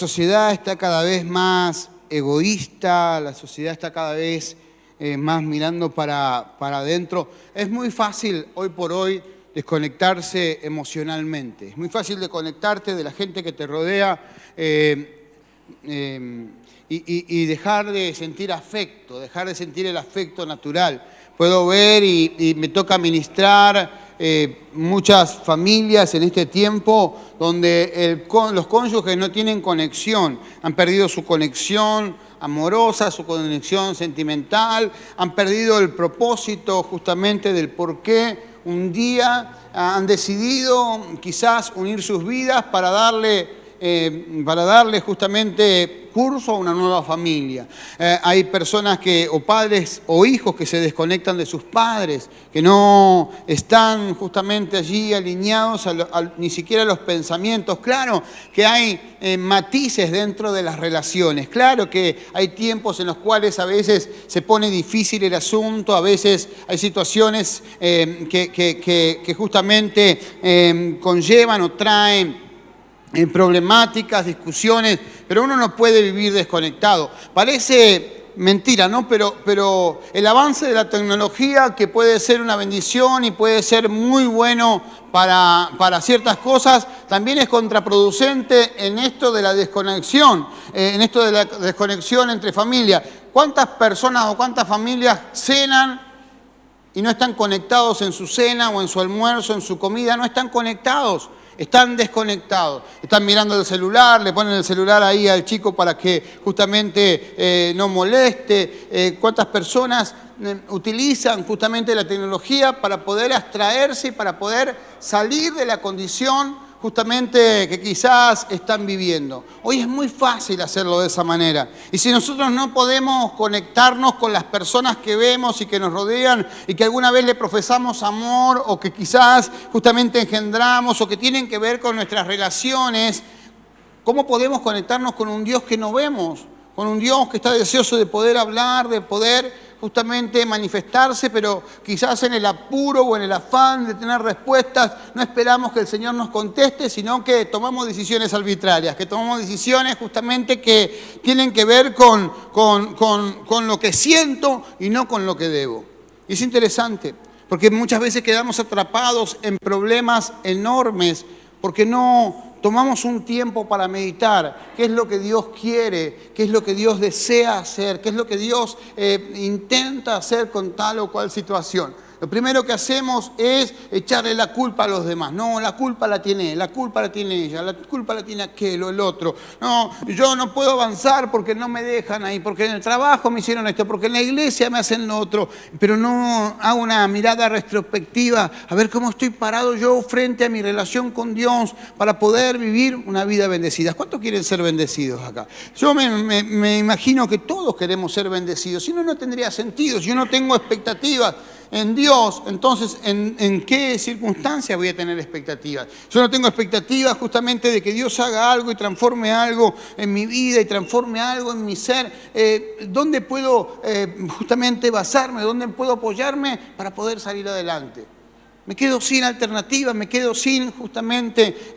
La sociedad está cada vez más egoísta, la sociedad está cada vez más mirando para adentro. Es muy fácil hoy por hoy desconectarse emocionalmente. Es muy fácil desconectarte de la gente que te rodea y dejar de sentir afecto, dejar de sentir el afecto natural. Puedo ver y me toca ministrar muchas familias en este tiempo donde los cónyuges no tienen conexión, han perdido su conexión amorosa, su conexión sentimental, han perdido el propósito justamente del por qué un día han decidido quizás unir sus vidas para darle justamente curso a una nueva familia. Hay personas o padres o hijos que se desconectan de sus padres, que no están justamente allí alineados ni siquiera a los pensamientos. Claro que hay matices dentro de las relaciones, claro que hay tiempos en los cuales a veces se pone difícil el asunto, a veces hay situaciones que justamente conllevan o traen problemáticas, discusiones, pero uno no puede vivir desconectado. Parece mentira, ¿no? Pero el avance de la tecnología, que puede ser una bendición y puede ser muy bueno para ciertas cosas, también es contraproducente en esto de la desconexión, entre familias. ¿Cuántas personas o cuántas familias cenan y no están conectados en su cena o en su almuerzo, en su comida? No están conectados. Están desconectados, están mirando el celular, le ponen el celular ahí al chico para que justamente no moleste. ¿Cuántas personas utilizan justamente la tecnología para poder abstraerse y para poder salir de la condición justamente que quizás están viviendo? Hoy es muy fácil hacerlo de esa manera. Y si nosotros no podemos conectarnos con las personas que vemos y que nos rodean y que alguna vez le profesamos amor o que quizás justamente engendramos o que tienen que ver con nuestras relaciones, ¿cómo podemos conectarnos con un Dios que no vemos? Con un Dios que está deseoso de poder hablar, de poder justamente manifestarse, pero quizás en el apuro o en el afán de tener respuestas, no esperamos que el Señor nos conteste, sino que tomamos decisiones arbitrarias, que tomamos decisiones justamente que tienen que ver con lo que siento y no con lo que debo. Y es interesante, porque muchas veces quedamos atrapados en problemas enormes, porque no tomamos un tiempo para meditar qué es lo que Dios quiere, qué es lo que Dios desea hacer, qué es lo que Dios intenta hacer con tal o cual situación. Lo primero que hacemos es echarle la culpa a los demás. No, la culpa la tiene él, la culpa la tiene ella, la culpa la tiene aquel o el otro. No, yo no puedo avanzar porque no me dejan ahí, porque en el trabajo me hicieron esto, porque en la iglesia me hacen lo otro. Pero no hago una mirada retrospectiva, a ver cómo estoy parado yo frente a mi relación con Dios para poder vivir una vida bendecida. ¿Cuántos quieren ser bendecidos acá? Yo me imagino que todos queremos ser bendecidos, si no, no tendría sentido. Si yo no tengo expectativas en Dios, entonces, ¿en qué circunstancias voy a tener expectativas? Yo no tengo expectativas justamente de que Dios haga algo y transforme algo en mi vida y transforme algo en mi ser. ¿Dónde puedo justamente basarme? ¿Dónde puedo apoyarme para poder salir adelante? Me quedo sin alternativa, me quedo sin justamente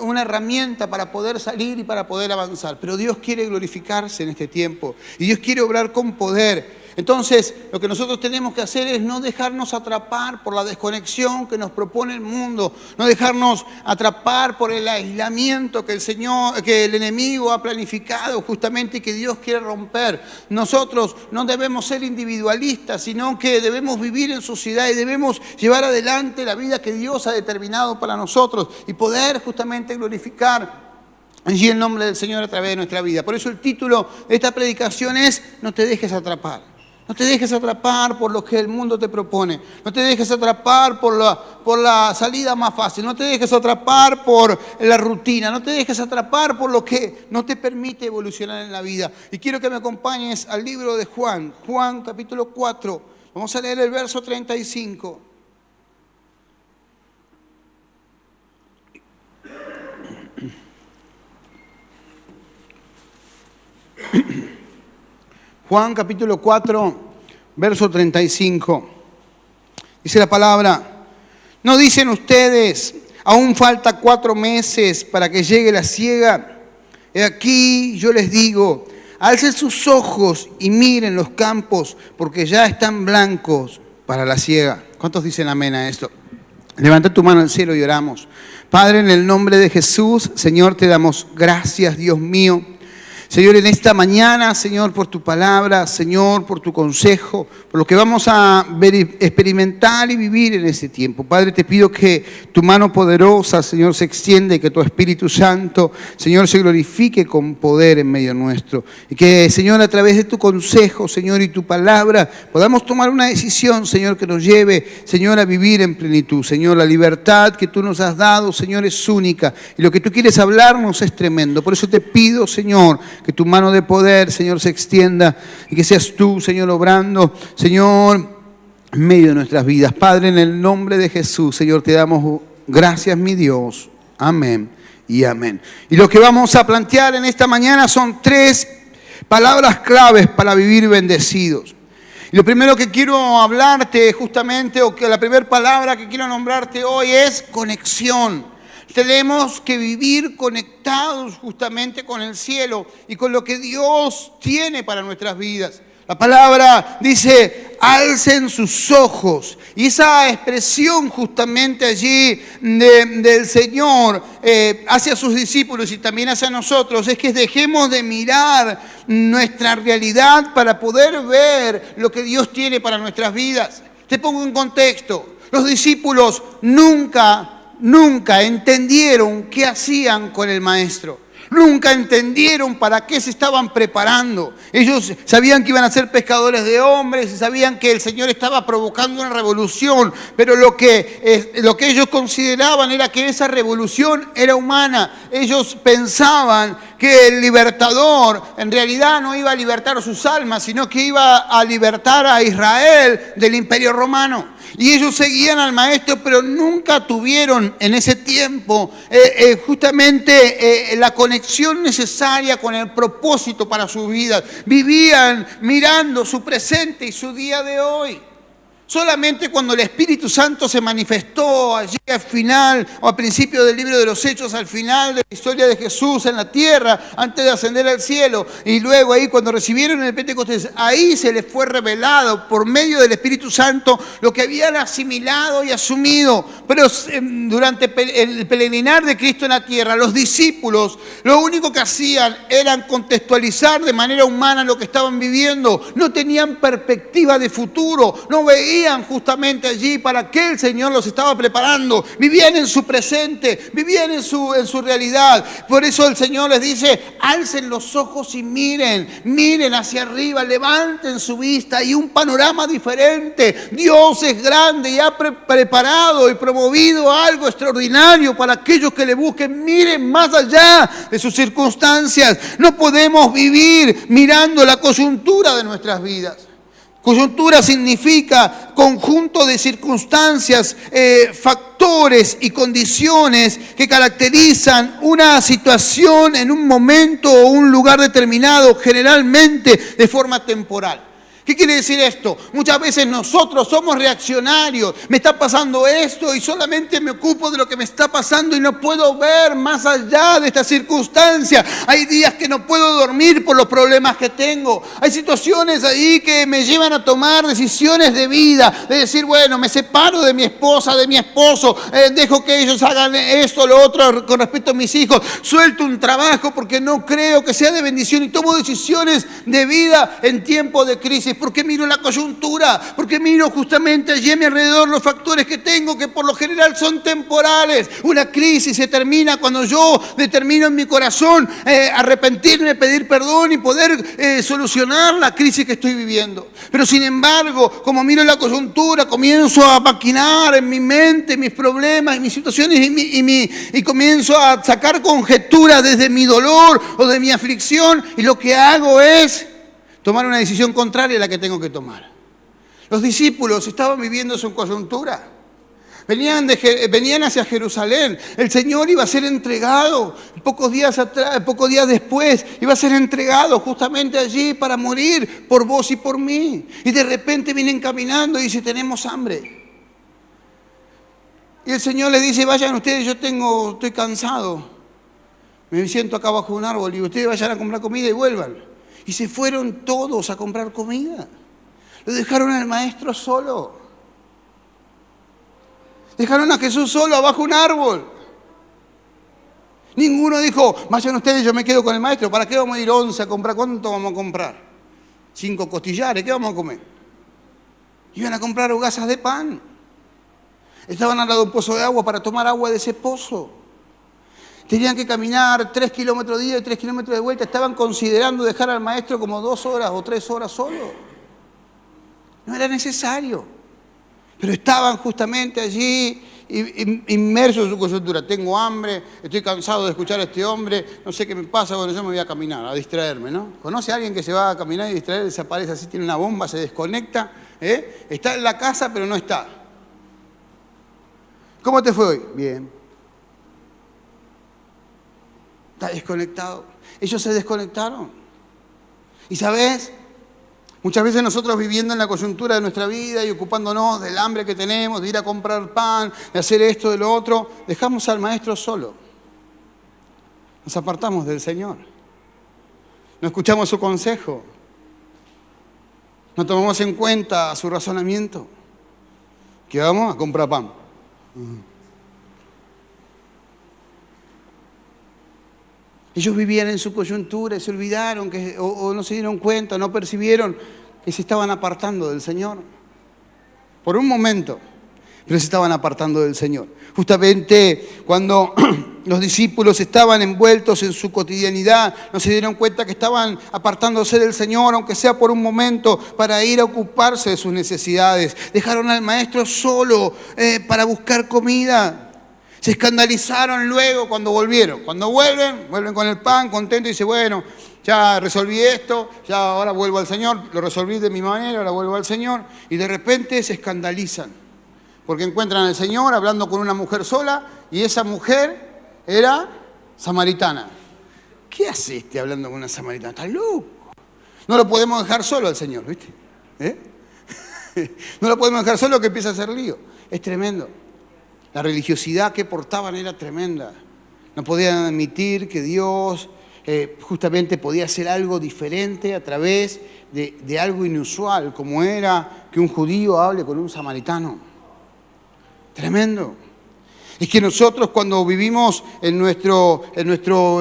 una herramienta para poder salir y para poder avanzar. Pero Dios quiere glorificarse en este tiempo y Dios quiere obrar con poder. Entonces, lo que nosotros tenemos que hacer es no dejarnos atrapar por la desconexión que nos propone el mundo, no dejarnos atrapar por el aislamiento que el enemigo ha planificado justamente y que Dios quiere romper. Nosotros no debemos ser individualistas, sino que debemos vivir en sociedad y debemos llevar adelante la vida que Dios ha determinado para nosotros y poder justamente glorificar allí el nombre del Señor a través de nuestra vida. Por eso el título de esta predicación es: no te dejes atrapar. No te dejes atrapar por lo que el mundo te propone. No te dejes atrapar por la salida más fácil. No te dejes atrapar por la rutina. No te dejes atrapar por lo que no te permite evolucionar en la vida. Y quiero que me acompañes al libro de Juan. Juan capítulo 4. Vamos a leer el verso 35. Juan capítulo 4, verso 35. Dice la palabra: ¿no dicen ustedes, aún falta 4 meses para que llegue la siega? He aquí yo les digo, alcen sus ojos y miren los campos, porque ya están blancos para la siega. ¿Cuántos dicen amén a esto? Levanta tu mano al cielo y oramos. Padre, en el nombre de Jesús, Señor, te damos gracias, Dios mío. Señor, en esta mañana, Señor, por tu palabra, Señor, por tu consejo, por lo que vamos a experimentar y vivir en este tiempo. Padre, te pido que tu mano poderosa, Señor, se extienda y que tu Espíritu Santo, Señor, se glorifique con poder en medio nuestro. Y que, Señor, a través de tu consejo, Señor, y tu palabra, podamos tomar una decisión, Señor, que nos lleve, Señor, a vivir en plenitud. Señor, la libertad que tú nos has dado, Señor, es única. Y lo que tú quieres hablarnos es tremendo. Por eso te pido, Señor, que tu mano de poder, Señor, se extienda y que seas tú, Señor, obrando, Señor, en medio de nuestras vidas. Padre, en el nombre de Jesús, Señor, te damos gracias, mi Dios. Amén y amén. Y lo que vamos a plantear en esta mañana son 3 palabras claves para vivir bendecidos. Y lo primero que quiero hablarte justamente, o que la primera palabra que quiero nombrarte hoy es conexión. Tenemos que vivir conectados justamente con el cielo y con lo que Dios tiene para nuestras vidas. La palabra dice, alcen sus ojos. Y esa expresión justamente allí del Señor hacia sus discípulos y también hacia nosotros es que dejemos de mirar nuestra realidad para poder ver lo que Dios tiene para nuestras vidas. Te pongo en contexto. Los discípulos nunca entendieron qué hacían con el maestro. Nunca entendieron para qué se estaban preparando. Ellos sabían que iban a ser pescadores de hombres, sabían que el Señor estaba provocando una revolución, pero lo que ellos consideraban era que esa revolución era humana. Ellos pensaban que el libertador en realidad no iba a libertar sus almas, sino que iba a libertar a Israel del Imperio Romano. Y ellos seguían al maestro, pero nunca tuvieron en ese tiempo justamente la conexión necesaria con el propósito para sus vidas. Vivían mirando su presente y su día de hoy. Solamente cuando el Espíritu Santo se manifestó allí al final, o al principio del libro de los Hechos, al final de la historia de Jesús en la tierra, antes de ascender al cielo, y luego ahí cuando recibieron el Pentecostés, ahí se les fue revelado por medio del Espíritu Santo lo que habían asimilado y asumido. Pero durante el peregrinar de Cristo en la tierra, los discípulos lo único que hacían era contextualizar de manera humana lo que estaban viviendo. No tenían perspectiva de futuro, no veían justamente allí para qué el Señor los estaba preparando. Vivían en su presente, vivían en su realidad. Por eso el Señor les dice, alcen los ojos y miren hacia arriba, levanten su vista y un panorama diferente. Dios es grande y ha preparado y promovido algo extraordinario para aquellos que le busquen. Miren más allá de sus circunstancias. No podemos vivir mirando la coyuntura de nuestras vidas. Coyuntura significa conjunto de circunstancias, factores y condiciones que caracterizan una situación en un momento o un lugar determinado, generalmente de forma temporal. ¿Qué quiere decir esto? Muchas veces nosotros somos reaccionarios. Me está pasando esto y solamente me ocupo de lo que me está pasando y no puedo ver más allá de esta circunstancia. Hay días que no puedo dormir por los problemas que tengo. Hay situaciones ahí que me llevan a tomar decisiones de vida. De decir, bueno, me separo de mi esposa, de mi esposo. Dejo que ellos hagan esto, lo otro con respecto a mis hijos. Suelto un trabajo porque no creo que sea de bendición y tomo decisiones de vida en tiempo de crisis. ¿Por qué miro la coyuntura? Porque miro justamente allí a mi alrededor los factores que tengo que por lo general son temporales. Una crisis se termina cuando yo determino en mi corazón arrepentirme, pedir perdón y poder solucionar la crisis que estoy viviendo. Pero sin embargo, como miro la coyuntura, comienzo a maquinar en mi mente mis problemas y mis situaciones y comienzo a sacar conjeturas desde mi dolor o de mi aflicción y lo que hago es tomar una decisión contraria a la que tengo que tomar. Los discípulos estaban viviendo su coyuntura. Venían hacia Jerusalén. El Señor iba a ser entregado. Pocos días después iba a ser entregado justamente allí para morir por vos y por mí. Y de repente vienen caminando y dice, tenemos hambre. Y el Señor les dice, vayan ustedes, estoy cansado. Me siento acá bajo un árbol y ustedes vayan a comprar comida y vuelvan. Y se fueron todos a comprar comida. Lo dejaron al maestro solo. Dejaron a Jesús solo abajo un árbol. Ninguno dijo, vayan ustedes, yo me quedo con el maestro. ¿Para qué vamos a ir 11 a comprar? ¿Cuánto vamos a comprar? 5 costillares, ¿qué vamos a comer? Iban a comprar hogazas de pan. Estaban al lado de un pozo de agua para tomar agua de ese pozo. Tenían que caminar 3 kilómetros de ida y 3 kilómetros de vuelta. Estaban considerando dejar al maestro como 2 horas o 3 horas solo. No era necesario. Pero estaban justamente allí inmersos en su coyuntura. Tengo hambre, estoy cansado de escuchar a este hombre, no sé qué me pasa, bueno, yo me voy a caminar, a distraerme, ¿no? ¿Conoce a alguien que se va a caminar y distraer, desaparece así, tiene una bomba, se desconecta? Está en la casa, pero no está. ¿Cómo te fue hoy? Bien. Está desconectado. Ellos se desconectaron. ¿Y sabes? Muchas veces nosotros viviendo en la coyuntura de nuestra vida y ocupándonos del hambre que tenemos, de ir a comprar pan, de hacer esto, de lo otro, dejamos al maestro solo. Nos apartamos del Señor. No escuchamos su consejo. No tomamos en cuenta su razonamiento. ¿Qué vamos? A comprar pan. Ellos vivían en su coyuntura y se olvidaron o no se dieron cuenta, no percibieron que se estaban apartando del Señor. Por un momento, pero se estaban apartando del Señor. Justamente cuando los discípulos estaban envueltos en su cotidianidad, no se dieron cuenta que estaban apartándose del Señor, aunque sea por un momento, para ir a ocuparse de sus necesidades. Dejaron al maestro solo para buscar comida. Se escandalizaron luego cuando volvieron. Cuando vuelven con el pan, contentos y dicen, bueno, ya resolví esto, ya ahora vuelvo al Señor, lo resolví de mi manera, ahora vuelvo al Señor. Y de repente se escandalizan, porque encuentran al Señor hablando con una mujer sola y esa mujer era samaritana. ¿Qué hace este hablando con una samaritana? Está loco. No lo podemos dejar solo al Señor, ¿viste? No lo podemos dejar solo que empieza a hacer lío. Es tremendo. La religiosidad que portaban era tremenda. No podían admitir que Dios justamente podía hacer algo diferente a través de algo inusual, como era que un judío hable con un samaritano. Tremendo. Es que nosotros cuando vivimos en nuestro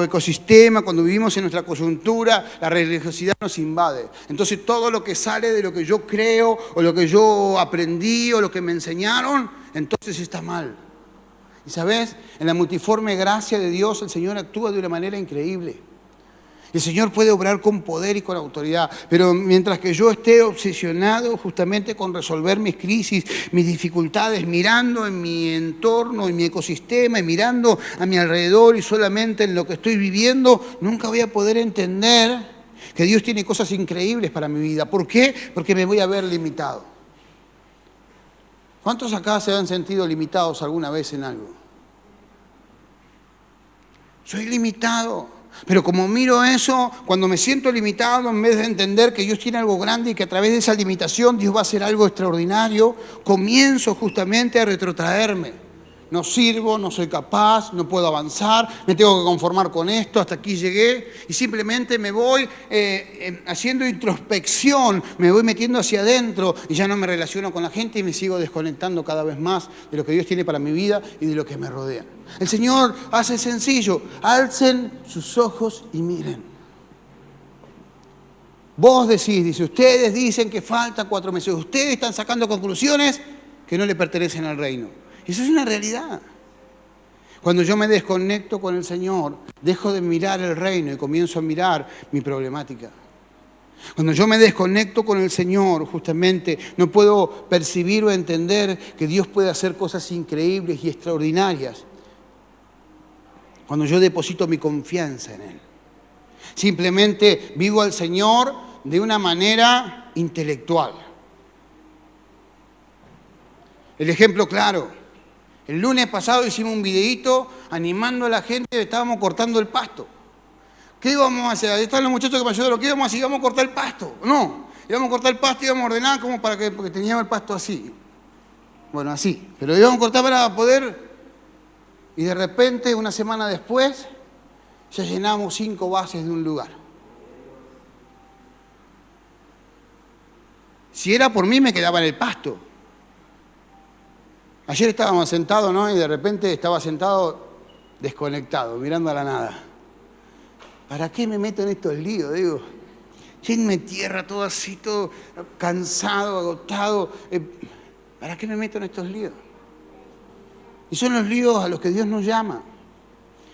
ecosistema, cuando vivimos en nuestra coyuntura, la religiosidad nos invade. Entonces todo lo que sale de lo que yo creo o lo que yo aprendí o lo que me enseñaron, entonces está mal. Y ¿sabes? En la multiforme gracia de Dios el Señor actúa de una manera increíble. El Señor puede obrar con poder y con autoridad, pero mientras que yo esté obsesionado justamente con resolver mis crisis, mis dificultades, mirando en mi entorno, en mi ecosistema y mirando a mi alrededor y solamente en lo que estoy viviendo, nunca voy a poder entender que Dios tiene cosas increíbles para mi vida. ¿Por qué? Porque me voy a ver limitado. ¿Cuántos acá se han sentido limitados alguna vez en algo? Soy limitado. Pero como miro eso, cuando me siento limitado, en vez de entender que Dios tiene algo grande y que a través de esa limitación Dios va a hacer algo extraordinario, comienzo justamente a retrotraerme. No sirvo, no soy capaz, no puedo avanzar, me tengo que conformar con esto, hasta aquí llegué. Y simplemente me voy haciendo introspección, me voy metiendo hacia adentro y ya no me relaciono con la gente y me sigo desconectando cada vez más de lo que Dios tiene para mi vida y de lo que me rodea. El Señor hace sencillo, alcen sus ojos y miren. Vos decís, dice, ustedes dicen que faltan 4 meses, ustedes están sacando conclusiones que no le pertenecen al reino. Eso es una realidad. Cuando yo me desconecto con el Señor, dejo de mirar el reino y comienzo a mirar mi problemática. Cuando yo me desconecto con el Señor, justamente, no puedo percibir o entender que Dios puede hacer cosas increíbles y extraordinarias. Cuando yo deposito mi confianza en Él. Simplemente vivo al Señor de una manera intelectual. El ejemplo claro. El lunes pasado hicimos un videíto animando a la gente, estábamos cortando el pasto. ¿Qué íbamos a hacer? Ahí están los muchachos que me ayudaron. ¿Qué íbamos a hacer? ¿Íbamos a cortar el pasto? No, íbamos a cortar el pasto y íbamos a ordenar como porque teníamos el pasto así. Bueno, así. Pero íbamos a cortar para poder... Y de repente, una semana después, Ya llenamos 5 bases de un lugar. Si era por mí, me quedaba en el pasto. Ayer estábamos sentados, ¿no? Y de repente estaba sentado desconectado, mirando a la nada. ¿Para qué me meto en estos líos? Digo, llénme tierra, todo así, todo cansado, agotado. ¿Para qué me meto en estos líos? Y son los líos a los que Dios nos llama.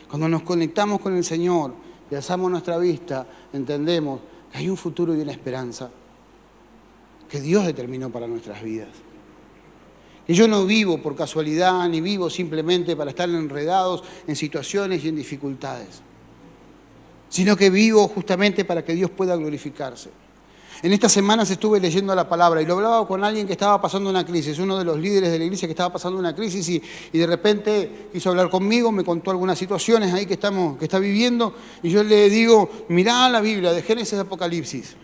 Cuando nos conectamos con el Señor y alzamos nuestra vista, entendemos que hay un futuro y una esperanza que Dios determinó para nuestras vidas. Que yo no vivo por casualidad, ni vivo simplemente para estar enredados en situaciones y en dificultades, sino que vivo justamente para que Dios pueda glorificarse. En estas semanas estuve leyendo la palabra y lo hablaba con alguien que estaba pasando una crisis, uno de los líderes de la iglesia que estaba pasando una crisis y de repente quiso hablar conmigo, me contó algunas situaciones ahí que está viviendo y yo le digo, mirá la Biblia de Génesis a Apocalipsis.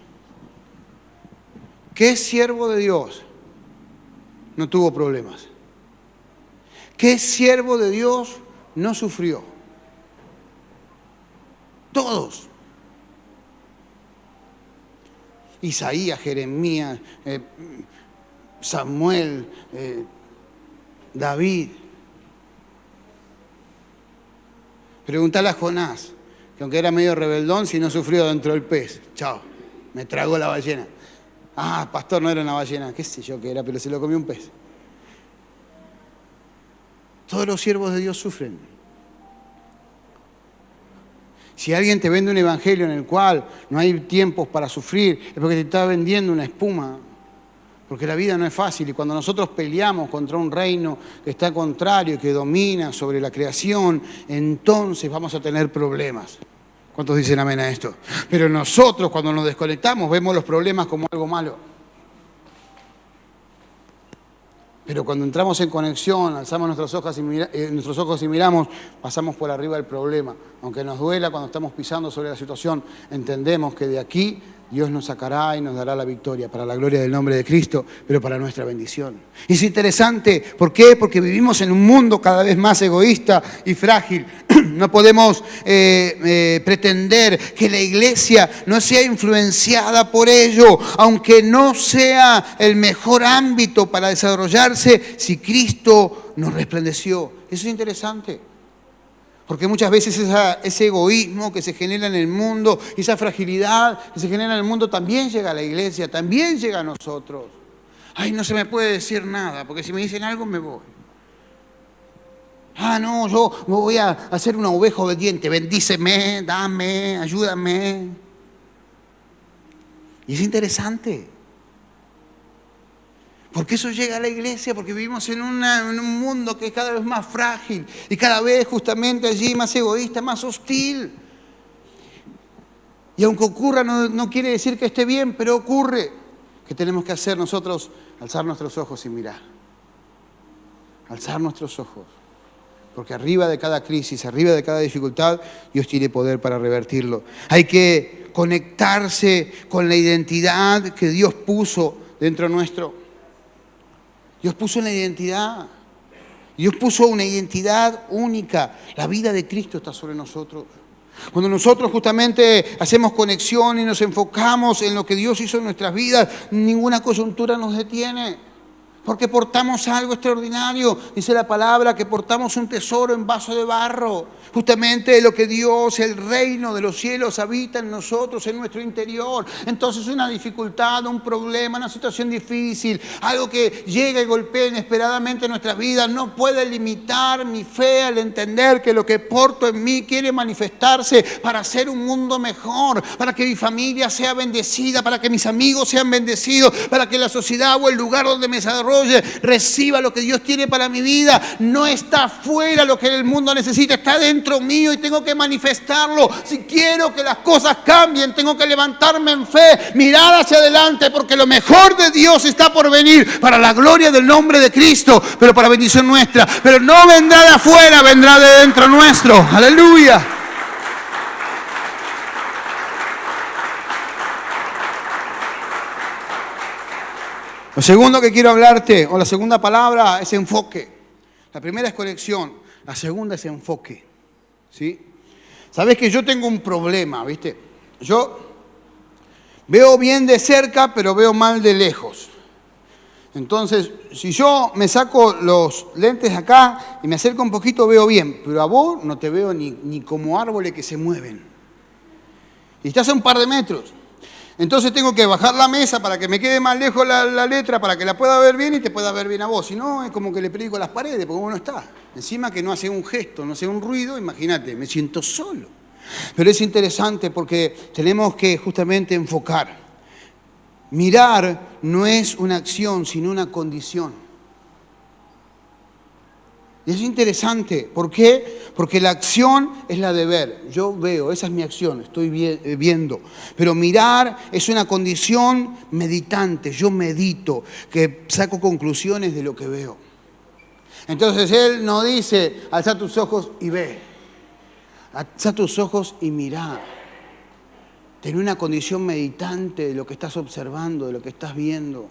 ¿Qué siervo de Dios no tuvo problemas? ¿Qué siervo de Dios no sufrió? Todos. Isaías, Jeremías, Samuel, David. Preguntale a Jonás, que aunque era medio rebeldón, si no sufrió dentro del pez. Chao, me tragó la ballena. Ah, pastor, no era una ballena, qué sé yo qué era, pero se lo comió un pez. Todos los siervos de Dios sufren. Si alguien te vende un evangelio en el cual no hay tiempos para sufrir, es porque te está vendiendo una espuma. Porque la vida no es fácil y cuando nosotros peleamos contra un reino que está contrario, que domina sobre la creación, entonces vamos a tener problemas. ¿Cuántos dicen amén a esto? Pero nosotros cuando nos desconectamos vemos los problemas como algo malo. Pero cuando entramos en conexión, alzamos nuestros ojos y miramos, pasamos por arriba del problema. Aunque nos duela cuando estamos pisando sobre la situación, entendemos que de aquí Dios nos sacará y nos dará la victoria para la gloria del nombre de Cristo, pero para nuestra bendición. Y es interesante, ¿por qué? Porque vivimos en un mundo cada vez más egoísta y frágil. No podemos pretender que la iglesia no sea influenciada por ello, aunque no sea el mejor ámbito para desarrollarse si Cristo nos resplandeció. Eso es interesante. Porque muchas veces ese egoísmo que se genera en el mundo, esa fragilidad que se genera en el mundo también llega a la iglesia, también llega a nosotros. Ay, no se me puede decir nada, porque si me dicen algo me voy. Ah, no, yo me voy a hacer una oveja obediente, bendíceme, dame, ayúdame. Y es interesante. Porque eso llega a la iglesia, porque vivimos en un mundo que es cada vez más frágil y cada vez justamente allí más egoísta, más hostil. Y aunque ocurra, no quiere decir que esté bien, pero ocurre. ¿Qué tenemos que hacer nosotros? Alzar nuestros ojos y mirar. Alzar nuestros ojos. Porque arriba de cada crisis, arriba de cada dificultad, Dios tiene poder para revertirlo. Hay que conectarse con la identidad que Dios puso dentro nuestro. Dios puso una identidad. Dios puso una identidad única. La vida de Cristo está sobre nosotros. Cuando nosotros justamente hacemos conexión y nos enfocamos en lo que Dios hizo en nuestras vidas, ninguna coyuntura nos detiene. Porque portamos algo extraordinario. Dice la palabra que portamos un tesoro en vaso de barro. Justamente lo que Dios, el reino de los cielos, habita en nosotros, en nuestro interior. Entonces una dificultad, un problema, una situación difícil, algo que llega y golpea inesperadamente nuestras vidas, no puede limitar mi fe al entender que lo que porto en mí quiere manifestarse para hacer un mundo mejor, para que mi familia sea bendecida, para que mis amigos sean bendecidos, para que la sociedad o el lugar donde me desarrollo reciba lo que Dios tiene para mi vida. No está afuera lo que el mundo necesita, está dentro mío y tengo que manifestarlo. Si quiero que las cosas cambien, tengo que levantarme en fe, mirar hacia adelante, porque lo mejor de Dios está por venir para la gloria del nombre de Cristo, pero para bendición nuestra. Pero no vendrá de afuera, vendrá de dentro nuestro. Aleluya. Lo segundo que quiero hablarte, o la segunda palabra, es enfoque. La primera es conexión, la segunda es enfoque. ¿Sí? Sabés que yo tengo un problema, ¿viste? Yo veo bien de cerca, pero veo mal de lejos. Entonces, si yo me saco los lentes acá y me acerco un poquito, veo bien, pero a vos no te veo ni como árboles que se mueven. Y estás a un par de metros. Entonces tengo que bajar la mesa para que me quede más lejos la letra, para que la pueda ver bien y te pueda ver bien a vos. Si no, es como que le predico a las paredes, porque uno está. Encima que no hace un gesto, no hace un ruido, imagínate, me siento solo. Pero es interesante porque tenemos que justamente enfocar. Mirar no es una acción, sino una condición. Y es interesante. ¿Por qué? Porque la acción es la de ver. Yo veo, esa es mi acción, estoy viendo. Pero mirar es una condición meditante. Yo medito, que saco conclusiones de lo que veo. Entonces Él no dice, alza tus ojos y ve. Alza tus ojos y mirá. Ten una condición meditante de lo que estás observando, de lo que estás viendo.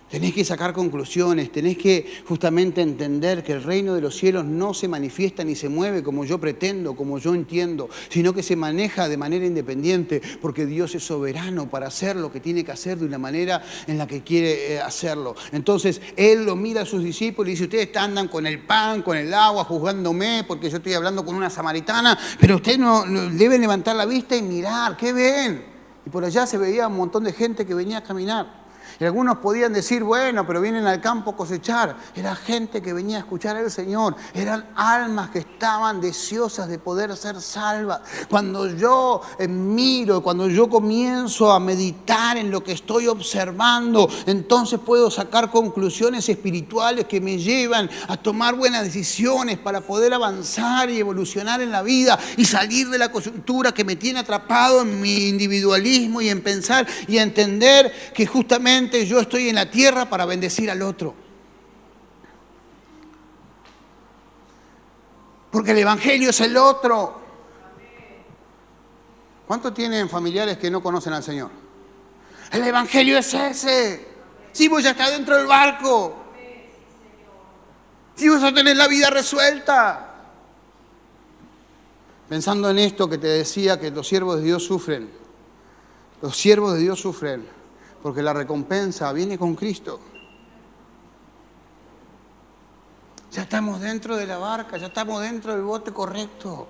Tenés que sacar conclusiones, tenés que justamente entender que el reino de los cielos no se manifiesta ni se mueve como yo pretendo, como yo entiendo, sino que se maneja de manera independiente, porque Dios es soberano para hacer lo que tiene que hacer de una manera en la que quiere hacerlo. Entonces, Él lo mira a sus discípulos y dice, ustedes andan con el pan, con el agua, juzgándome, porque yo estoy hablando con una samaritana, pero ustedes no deben levantar la vista y mirar, ¿qué ven? Y por allá se veía un montón de gente que venía a caminar. Y algunos podían decir, bueno, pero vienen al campo a cosechar. Era gente que venía a escuchar al Señor. Eran almas que estaban deseosas de poder ser salvas. Cuando yo miro, cuando yo comienzo a meditar en lo que estoy observando, entonces puedo sacar conclusiones espirituales que me llevan a tomar buenas decisiones para poder avanzar y evolucionar en la vida y salir de la coyuntura que me tiene atrapado en mi individualismo y en pensar y entender que justamente yo estoy en la tierra para bendecir al otro. Porque el evangelio es el otro. ¿Cuántos tienen familiares que no conocen al Señor? El evangelio es ese. Si vos ya estás dentro del barco. Si vos ya tenés la vida resuelta. Pensando en esto que te decía, que los siervos de Dios sufren. Los siervos de Dios sufren. Porque la recompensa viene con Cristo. Ya estamos dentro de la barca, ya estamos dentro del bote correcto.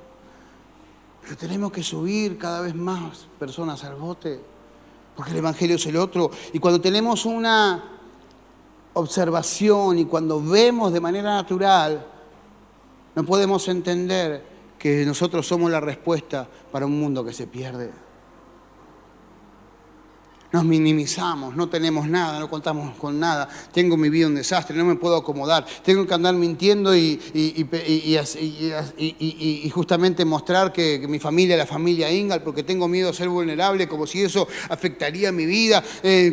Pero tenemos que subir cada vez más personas al bote. Porque el evangelio es el otro. Y cuando tenemos una observación y cuando vemos de manera natural, no podemos entender que nosotros somos la respuesta para un mundo que se pierde. Nos minimizamos, no tenemos nada, no contamos con nada. Tengo mi vida un desastre, no me puedo acomodar. Tengo que andar mintiendo y justamente mostrar que mi familia es la familia Ingal, porque tengo miedo a ser vulnerable, como si eso afectaría mi vida,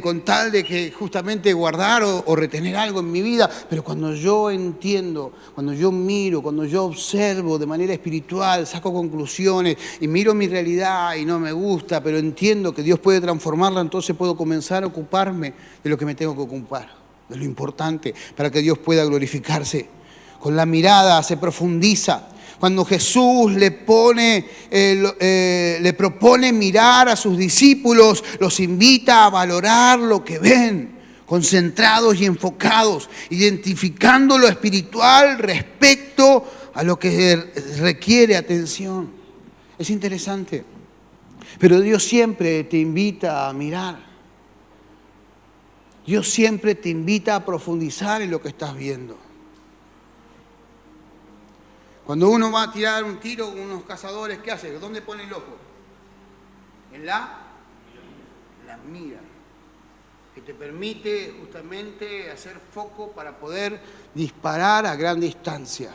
con tal de que justamente guardar o retener algo en mi vida. Pero cuando yo entiendo, cuando yo miro, cuando yo observo de manera espiritual, saco conclusiones y miro mi realidad y no me gusta, pero entiendo que Dios puede transformarla, entonces puedo comenzar a ocuparme de lo que me tengo que ocupar, de lo importante, para que Dios pueda glorificarse. Con la mirada se profundiza. Cuando Jesús le propone mirar a sus discípulos, los invita a valorar lo que ven, concentrados y enfocados, identificando lo espiritual respecto a lo que requiere atención. Es interesante. Pero Dios siempre te invita a mirar. Dios siempre te invita a profundizar en lo que estás viendo. Cuando uno va a tirar un tiro con unos cazadores, ¿qué hace? ¿Dónde pone el ojo? En la mira. Que te permite justamente hacer foco para poder disparar a gran distancia.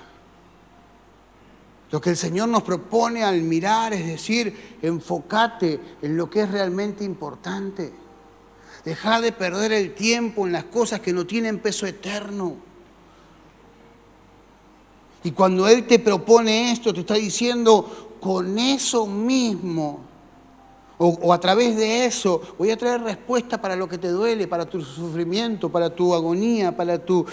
Lo que el Señor nos propone al mirar es decir, enfócate en lo que es realmente importante. Deja de perder el tiempo en las cosas que no tienen peso eterno. Y cuando Él te propone esto, te está diciendo, con eso mismo, O a través de eso voy a traer respuesta para lo que te duele, para tu sufrimiento, para tu agonía, para tu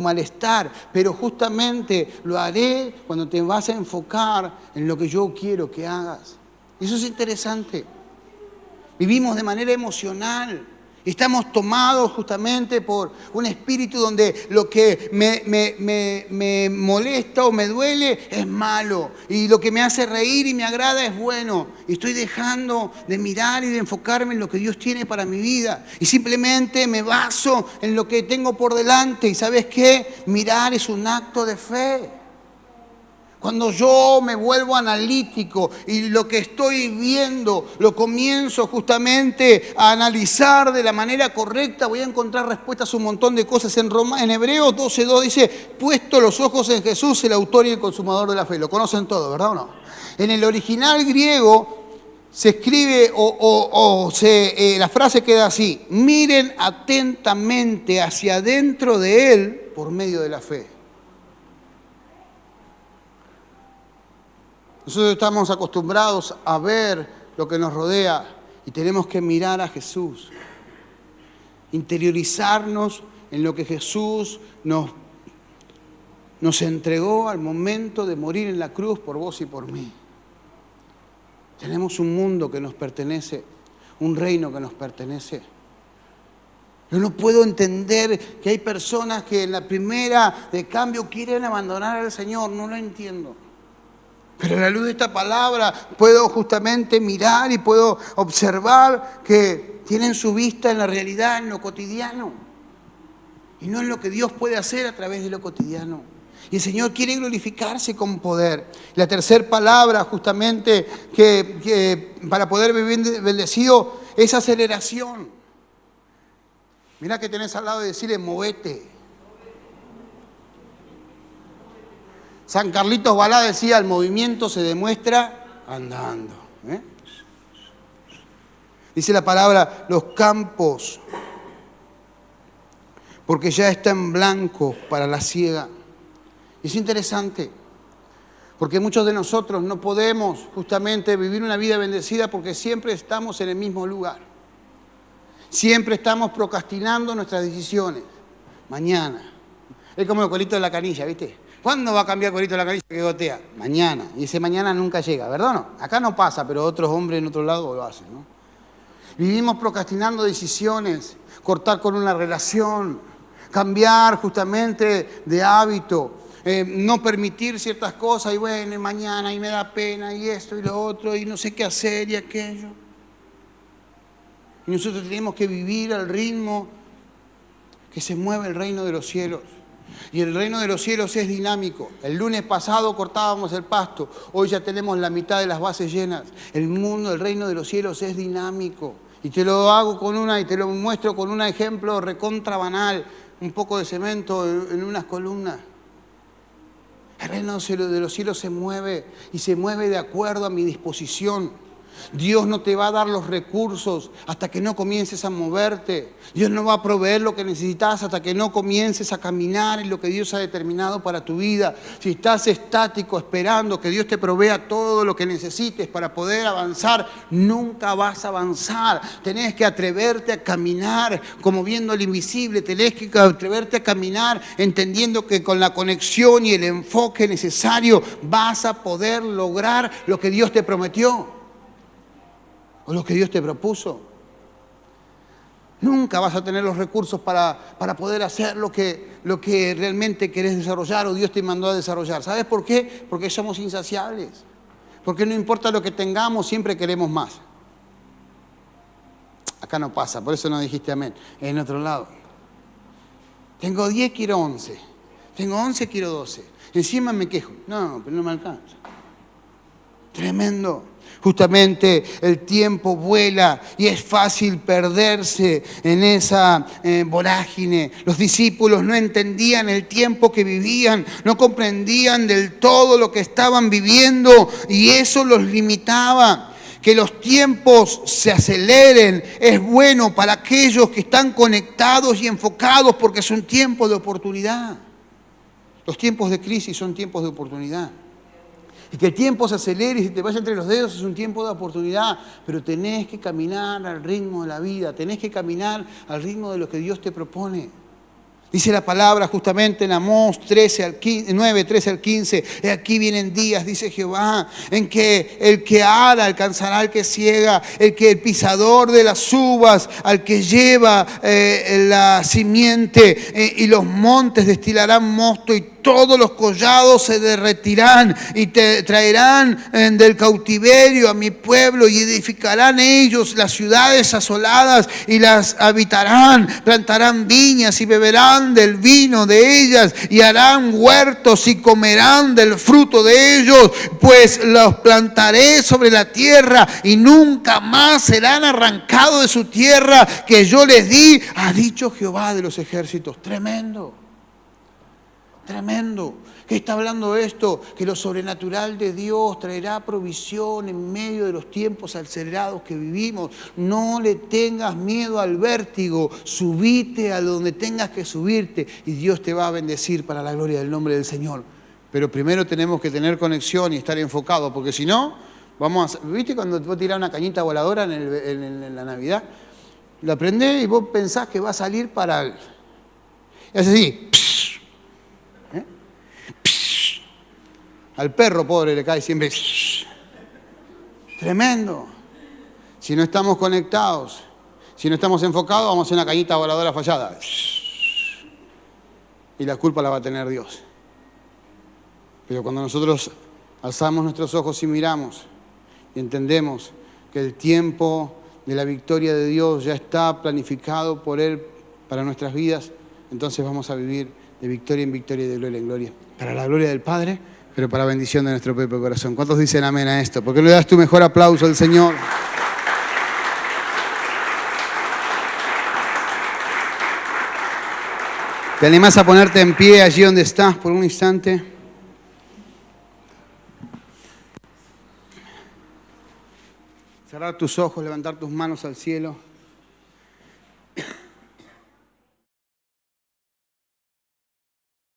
malestar. Pero justamente lo haré cuando te vas a enfocar en lo que yo quiero que hagas. Y eso es interesante. Vivimos de manera emocional. Estamos tomados justamente por un espíritu donde lo que me molesta o me duele es malo. Y lo que me hace reír y me agrada es bueno. Y estoy dejando de mirar y de enfocarme en lo que Dios tiene para mi vida. Y simplemente me baso en lo que tengo por delante. ¿Y sabes qué? Mirar es un acto de fe. Cuando yo me vuelvo analítico y lo que estoy viendo lo comienzo justamente a analizar de la manera correcta, voy a encontrar respuestas a un montón de cosas. En Hebreos 12:2 dice, puesto los ojos en Jesús, el autor y el consumador de la fe. Lo conocen todo, ¿verdad o no? En el original griego se escribe la frase queda así, miren atentamente hacia adentro de Él por medio de la fe. Nosotros estamos acostumbrados a ver lo que nos rodea y tenemos que mirar a Jesús, interiorizarnos en lo que Jesús nos entregó al momento de morir en la cruz por vos y por mí. Tenemos un mundo que nos pertenece, un reino que nos pertenece. Yo no puedo entender que hay personas que en la primera de cambio quieren abandonar al Señor, no lo entiendo. Pero a la luz de esta palabra puedo justamente mirar y puedo observar que tienen su vista en la realidad, en lo cotidiano. Y no en lo que Dios puede hacer a través de lo cotidiano. Y el Señor quiere glorificarse con poder. La tercera palabra justamente que para poder vivir bendecido es aceleración. Mira que tenés al lado y decirle, movete. San Carlitos Balá decía, el movimiento se demuestra andando. Dice la palabra, los campos, porque ya está en blanco para la siega. Es interesante, porque muchos de nosotros no podemos justamente vivir una vida bendecida porque siempre estamos en el mismo lugar. Siempre estamos procrastinando nuestras decisiones. Mañana. Es como el colito de la canilla, ¿viste? ¿Cuándo va a cambiar el colito de la canilla que gotea? Mañana. Y ese mañana nunca llega, ¿verdad o no? Acá no pasa, pero otros hombres en otro lado lo hacen, ¿no? Vivimos procrastinando decisiones, cortar con una relación, cambiar justamente de hábito, no permitir ciertas cosas y bueno, y mañana y me da pena y esto y lo otro y no sé qué hacer y aquello. Y nosotros tenemos que vivir al ritmo que se mueve el reino de los cielos. Y el reino de los cielos es dinámico. El lunes pasado cortábamos el pasto, hoy ya tenemos la mitad de las bases llenas. El mundo, el reino de los cielos es dinámico. Y te lo hago y te lo muestro con un ejemplo recontra banal, un poco de cemento en unas columnas. El reino de los cielos se mueve y se mueve de acuerdo a mi disposición. Dios no te va a dar los recursos hasta que no comiences a moverte. Dios no va a proveer lo que necesitas hasta que no comiences a caminar en lo que Dios ha determinado para tu vida. Si estás estático esperando que Dios te provea todo lo que necesites para poder avanzar, nunca vas a avanzar. Tenés que atreverte a caminar como viendo el invisible. Tenés que atreverte a caminar entendiendo que con la conexión y el enfoque necesario vas a poder lograr lo que Dios te prometió. O lo que Dios te propuso. Nunca vas a tener los recursos para poder hacer lo que realmente querés desarrollar o Dios te mandó a desarrollar. ¿Sabes por qué? Porque somos insaciables. Porque no importa lo que tengamos, siempre queremos más. Acá no pasa, por eso no dijiste amén. En otro lado. Tengo 10, quiero 11. Tengo 11, quiero 12. Encima me quejo. No, pero no me alcanza. Tremendo. Justamente el tiempo vuela y es fácil perderse en esa vorágine. Los discípulos no entendían el tiempo que vivían, no comprendían del todo lo que estaban viviendo y eso los limitaba. Que los tiempos se aceleren es bueno para aquellos que están conectados y enfocados porque son tiempos de oportunidad. Los tiempos de crisis son tiempos de oportunidad. Y que el tiempo se acelere y se te vaya entre los dedos es un tiempo de oportunidad, pero tenés que caminar al ritmo de la vida, tenés que caminar al ritmo de lo que Dios te propone. Dice la palabra justamente en Amós 9, 13 al 15, "He aquí vienen días, dice Jehová, en que el que ara alcanzará al que ciega, el pisador de las uvas, al que lleva la simiente, y los montes destilarán mosto y todos los collados se derretirán y te traerán del cautiverio a mi pueblo y edificarán ellos las ciudades asoladas y las habitarán, plantarán viñas y beberán del vino de ellas y harán huertos y comerán del fruto de ellos, pues los plantaré sobre la tierra y nunca más serán arrancados de su tierra que yo les di, ha dicho Jehová de los ejércitos". Tremendo. Tremendo. ¿Qué está hablando esto? Que lo sobrenatural de Dios traerá provisión en medio de los tiempos acelerados que vivimos. No le tengas miedo al vértigo. Subite a donde tengas que subirte y Dios te va a bendecir para la gloria del nombre del Señor. Pero primero tenemos que tener conexión y estar enfocados, porque si no, ¿viste cuando vos tirás una cañita voladora en la Navidad? La prendés y vos pensás que va a salir para... Es así. Al perro pobre le cae siempre. Tremendo. Si no estamos conectados, si no estamos enfocados, vamos a hacer una cañita voladora fallada. Y la culpa la va a tener Dios. Pero cuando nosotros alzamos nuestros ojos y miramos y entendemos que el tiempo de la victoria de Dios ya está planificado por Él para nuestras vidas, entonces vamos a vivir de victoria en victoria y de gloria en gloria. Para la gloria del Padre, pero para bendición de nuestro propio corazón. ¿Cuántos dicen amén a esto? ¿Por qué no le das tu mejor aplauso al Señor? ¿Te animás a ponerte en pie allí donde estás por un instante? Cerrar tus ojos, levantar tus manos al cielo.